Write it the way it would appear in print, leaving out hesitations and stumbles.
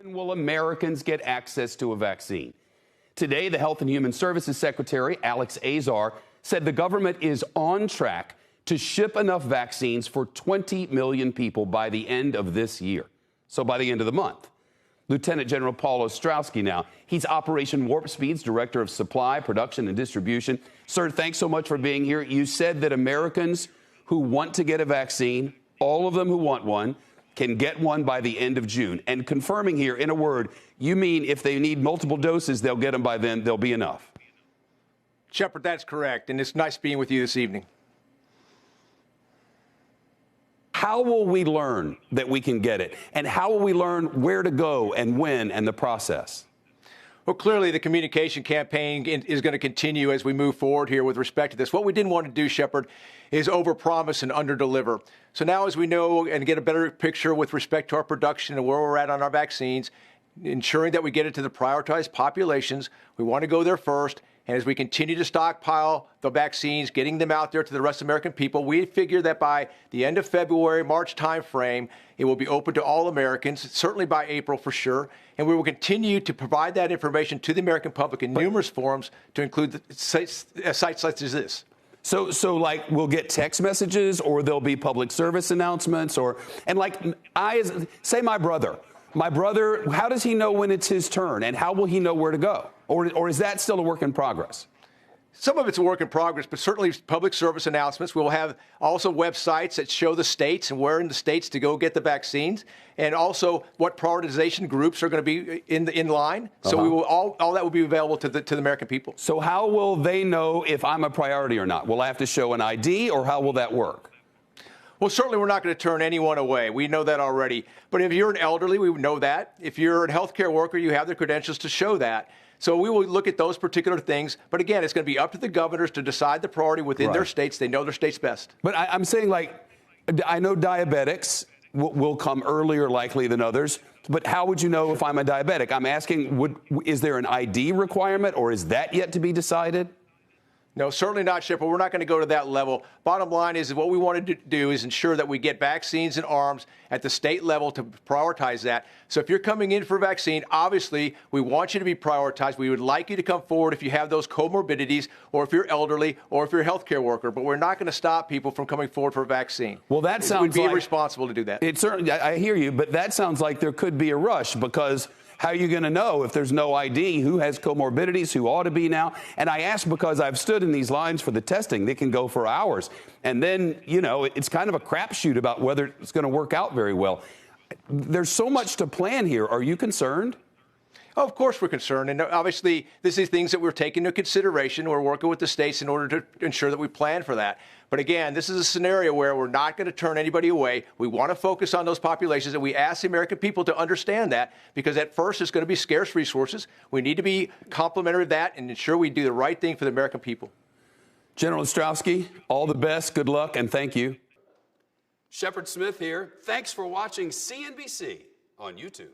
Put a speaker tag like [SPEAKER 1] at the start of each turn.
[SPEAKER 1] Will Americans get access to a vaccine? Today, the Health and Human Services Secretary, Alex Azar, said the government is on track to ship enough vaccines for 20 million people by the end of this year. So by the end of the month. Lieutenant General Paul Ostrowski now. He's Operation Warp Speed's Director of Supply, Production, and Distribution. Sir, thanks so much for being here. You said that Americans who want to get a vaccine, all of them who want one, can get one by the end of June. And confirming here, in a word, you mean if they need multiple doses, they'll get them by then, they'll be enough.
[SPEAKER 2] Shepard, that's correct. And it's nice being with you this evening.
[SPEAKER 1] How will we learn that we can get it? And how will we learn where to go and when and the process?
[SPEAKER 2] Well, clearly the communication campaign is going to continue as we move forward here with respect to this. What we didn't want to do, Shepard, is overpromise and underdeliver. So now as we know and get a better picture with respect to our production and where we're at on our vaccines, ensuring that we get it to the prioritized populations, we want to go there first. And as we continue to stockpile the vaccines, getting them out there to the rest of the American people, we figure that by the end of February, March timeframe, it will be open to all Americans, certainly by April for sure. And we will continue to provide that information to the American public in numerous forums to include sites such as this.
[SPEAKER 1] So like we'll get text messages or there'll be public service announcements and like say my brother, how does he know when it's his turn and how will he know where to go? Or is that still a work in progress?
[SPEAKER 2] Some of it's a work in progress, but certainly public service announcements. We'll have also websites that show the states and where in the states to go get the vaccines, and also what prioritization groups are going to be in line. So we will all that will be available to the American people.
[SPEAKER 1] So how will they know if I'm a priority or not? Will I have to show an ID, or how will that work?
[SPEAKER 2] Well, certainly we're not going to turn anyone away. We know that already. But if you're an elderly, we know that. If you're a healthcare worker, you have the credentials to show that. So we will look at those particular things. But again, it's going to be up to the governors to decide the priority within their states. They know their states best.
[SPEAKER 1] But I'm saying, like, I know diabetics will come earlier likely than others. But how would you know if I'm a diabetic? I'm asking, is there an ID requirement, or is that yet to be decided?
[SPEAKER 2] No, certainly not, Shepard. We're not going to go to that level. Bottom line is what we want to do is ensure that we get vaccines and arms at the state level to prioritize that. So if you're coming in for a vaccine, obviously we want you to be prioritized. We would like you to come forward if you have those comorbidities or if you're elderly or if you're a healthcare worker. But we're not going to stop people from coming forward for a vaccine.
[SPEAKER 1] Well, that sounds
[SPEAKER 2] it would be irresponsible to do that.
[SPEAKER 1] It certainly, I hear you, but that sounds like there could be a rush because how are you going to know if there's no ID who has comorbidities, who ought to be now? And I ask because I've stood in these lines for the testing. They can go for hours. And then, you know, it's kind of a crapshoot about whether it's going to work out very well. There's so much to plan here. Are you concerned?
[SPEAKER 2] Oh, of course we're concerned. And obviously, this is things that we're taking into consideration. We're working with the states in order to ensure that we plan for that. But again, this is a scenario where we're not going to turn anybody away. We want to focus on those populations, and we ask the American people to understand that, because at first it's going to be scarce resources. We need to be complimentary of that and ensure we do the right thing for the American people.
[SPEAKER 1] General Ostrowski, all the best, good luck, and thank you. Shepard Smith here. Thanks for watching CNBC on YouTube.